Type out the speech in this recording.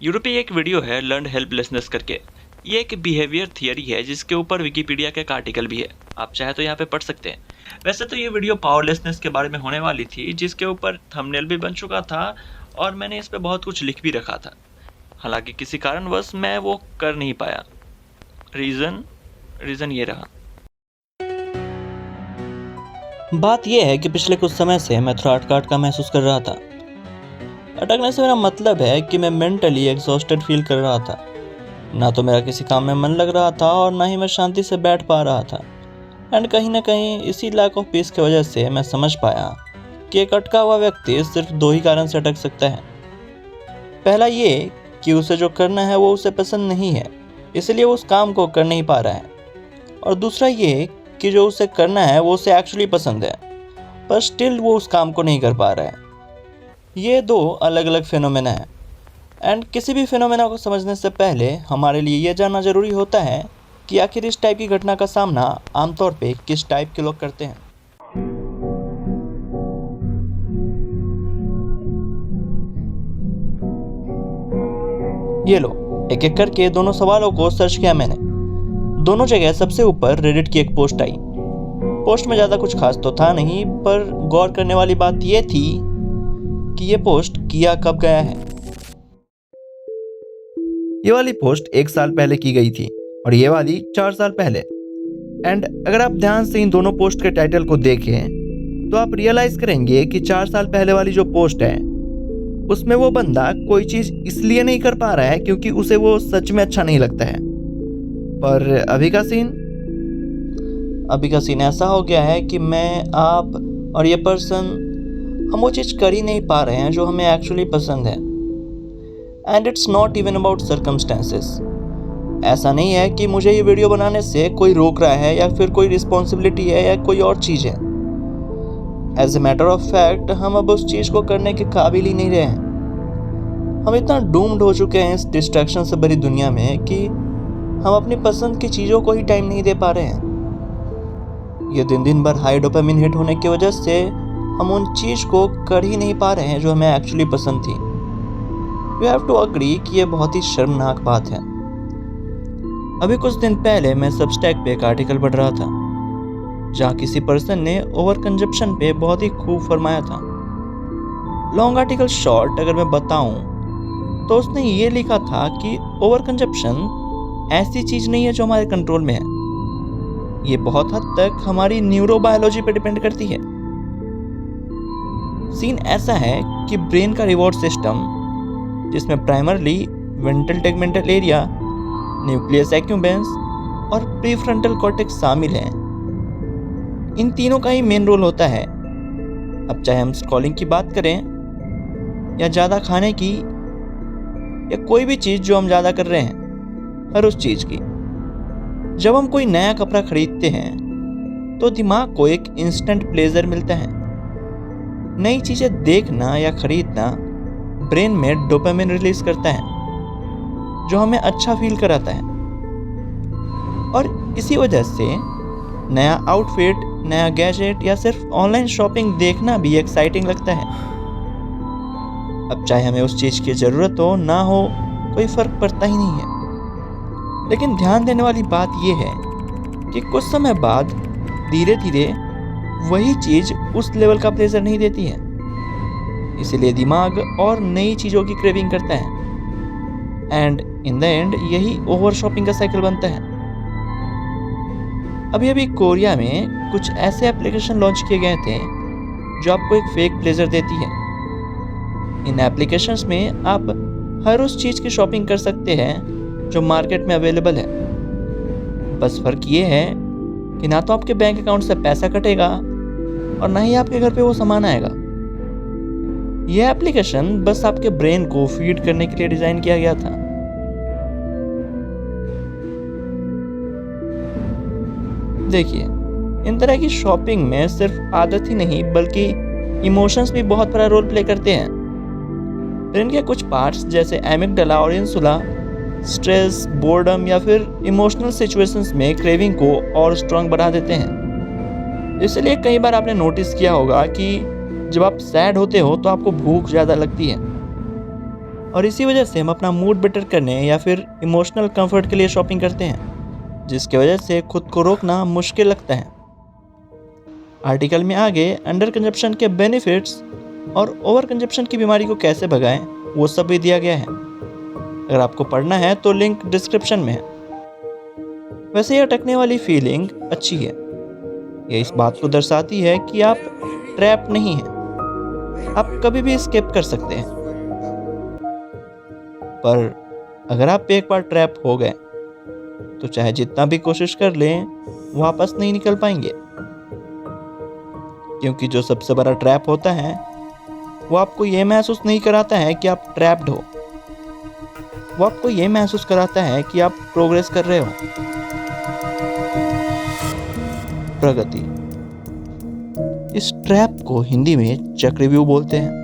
यूरोपीय एक वीडियो है लर्न हेल्पलेसनेस करके। ये एक बिहेवियर थियरी है जिसके ऊपर विकिपीडिया का एक आर्टिकल भी है, आप चाहे तो यहाँ पे पढ़ सकते हैं। वैसे तो ये वीडियो पावरलेसनेस के बारे में होने वाली थी, जिसके ऊपर थंबनेल भी बन चुका था और मैंने इस पे बहुत कुछ लिख भी रखा था। हालांकि किसी कारणवश मैं वो कर नहीं पाया। रीज़न ये रहा। बात यह है कि पिछले कुछ समय से मैं थोड़ा अटका का महसूस कर रहा था। अटकने से मेरा मतलब है कि मैं मेंटली एग्जॉस्टेड फील कर रहा था। ना तो मेरा किसी काम में मन लग रहा था और ना ही मैं शांति से बैठ पा रहा था। एंड कहीं ना कहीं इसी लैक ऑफ पीस की वजह से मैं समझ पाया कि एक अटका हुआ व्यक्ति सिर्फ दो ही कारण से अटक सकता है। पहला ये कि उसे जो करना है वो उसे पसंद नहीं है, इसलिए वो उस काम को कर नहीं पा रहा है। और दूसरा ये कि जो उसे करना है वो उसे एक्चुअली पसंद है, पर स्टिल वो उस काम को नहीं कर पा रहा है। ये दो अलग अलग फिनोमेना है। एंड किसी भी फिनोमेना को समझने से पहले हमारे लिए ये जानना ज़रूरी होता है कि आखिर इस टाइप की घटना का सामना आमतौर पे किस टाइप के लोग करते हैं। ये लो, एक एक करके दोनों सवालों को सर्च किया मैंने। दोनों जगह सबसे ऊपर रेडिट की एक पोस्ट आई। पोस्ट में ज़्यादा कुछ खास तो था नहीं, पर गौर करने वाली बात यह थी कि ये पोस्ट किया कब गया है। ये वाली पोस्ट 1 साल पहले की गई थी और ये वाली 4 साल पहले। एंड अगर आप ध्यान से इन दोनों पोस्ट के टाइटल को देखें तो आप रियलाइज करेंगे कि 4 साल पहले वाली जो पोस्ट है उसमें वो बंदा कोई चीज़ इसलिए नहीं कर पा रहा है क्योंकि उसे वो सच में अच्छा नहीं लगता है। पर अभी का सीन ऐसा हो गया है कि मैं, आप और ये पर्सन, हम वो चीज़ कर ही नहीं पा रहे हैं जो हमें एक्चुअली पसंद है। And it's not even about circumstances. ऐसा नहीं है कि मुझे ये वीडियो बनाने से कोई रोक रहा है या फिर कोई रिस्पॉन्सिबिलिटी है या कोई और चीज़ है। As a matter of fact हम अब उस चीज़ को करने के काबिल ही नहीं रहे हैं। हम इतना डूम्ड हो चुके हैं इस डिस्ट्रैक्शन से भरी दुनिया में कि हम अपनी पसंद की चीज़ों को ही टाइम नहीं दे पा रहे हैं। ये दिन भर हाई डोपामिन हिट होने की वजह से हम उन चीज़ को कर ही नहीं पा रहे हैं जो हमें एक्चुअली पसंद थी। वी हैव टू अग्री कि ये बहुत ही शर्मनाक बात है। अभी कुछ दिन पहले मैं सबस्टैक पे एक आर्टिकल पढ़ रहा था जहाँ किसी पर्सन ने ओवर कंजप्शन पे बहुत ही खूब फरमाया था। लॉन्ग आर्टिकल शॉर्ट अगर मैं बताऊं तो उसने ये लिखा था कि ओवर कंजप्शन ऐसी चीज़ नहीं है जो हमारे कंट्रोल में है। ये बहुत हद तक हमारी न्यूरोबायोलॉजी पे डिपेंड करती है। सीन ऐसा है कि ब्रेन का रिवॉर्ड सिस्टम, जिसमें primarily ventral tegmental area, nucleus accumbens और प्रीफ्रंटल कॉर्टेक्स शामिल हैं, इन तीनों का ही मेन रोल होता है। अब चाहे हम स्क्रॉलिंग की बात करें या ज़्यादा खाने की या कोई भी चीज़ जो हम ज़्यादा कर रहे हैं, हर उस चीज़ की। जब हम कोई नया कपड़ा खरीदते हैं तो दिमाग को एक इंस्टेंट प्लेजर मिलता है। नई चीज़ें देखना या खरीदना ब्रेन में डोपामिन रिलीज करता है जो हमें अच्छा फील कराता है। और इसी वजह से नया आउटफिट, नया गैजेट या सिर्फ ऑनलाइन शॉपिंग देखना भी एक्साइटिंग लगता है। अब चाहे हमें उस चीज़ की ज़रूरत हो ना हो, कोई फ़र्क पड़ता ही नहीं है। लेकिन ध्यान देने वाली बात यह है कि कुछ समय बाद धीरे धीरे वही चीज़ उस लेवल का प्लेजर नहीं देती है, इसीलिए दिमाग और नई चीज़ों की क्रेविंग करता है। एंड इन द एंड यही ओवर शॉपिंग का साइकिल बनता है। अभी कोरिया में कुछ ऐसे एप्लीकेशन लॉन्च किए गए थे जो आपको एक फेक प्लेजर देती है। इन एप्लीकेशंस में आप हर उस चीज़ की शॉपिंग कर सकते हैं जो मार्केट में अवेलेबल है। बस फ़र्क ये है कि ना तो आपके बैंक अकाउंट से पैसा कटेगा और ना ही आपके घर पे वो सामान आएगा। यह एप्लीकेशन बस आपके ब्रेन को फीड करने के लिए डिज़ाइन किया गया था। देखिए, इन तरह की शॉपिंग में सिर्फ आदत ही नहीं बल्कि इमोशंस भी बहुत बड़ा रोल प्ले करते हैं। ब्रेन के कुछ पार्ट्स जैसे एमिगडाला और इंसुला स्ट्रेस, बोर्डम या फिर इमोशनल सिचुएशंस में क्रेविंग को और स्ट्रांग बढ़ा देते हैं। इसलिए कई बार आपने नोटिस किया होगा कि जब आप सैड होते हो तो आपको भूख ज़्यादा लगती है। और इसी वजह से हम अपना मूड बेटर करने या फिर इमोशनल कंफर्ट के लिए शॉपिंग करते हैं, जिसकी वजह से खुद को रोकना मुश्किल लगता है। आर्टिकल में आगे अंडर कंजप्शन के बेनिफिट्स और ओवर कंजप्शन की बीमारी को कैसे भगाएं वो सब भी दिया गया है। अगर आपको पढ़ना है तो लिंक डिस्क्रिप्शन में है। वैसे ये अटकने वाली फीलिंग अच्छी है। ये इस बात को दर्शाती है कि आप ट्रैप नहीं हैं, आप कभी भी एस्केप कर सकते हैं। पर अगर आप एक बार ट्रैप हो गए तो चाहे जितना भी कोशिश कर लें वापस नहीं निकल पाएंगे, क्योंकि जो सबसे बड़ा ट्रैप होता है वो आपको ये महसूस नहीं कराता है कि आप ट्रैप्ड हो, वो आपको ये महसूस कराता है कि आप प्रोग्रेस कर रहे हो। प्रगति। इस ट्रैप को हिंदी में चक्रव्यूह बोलते हैं।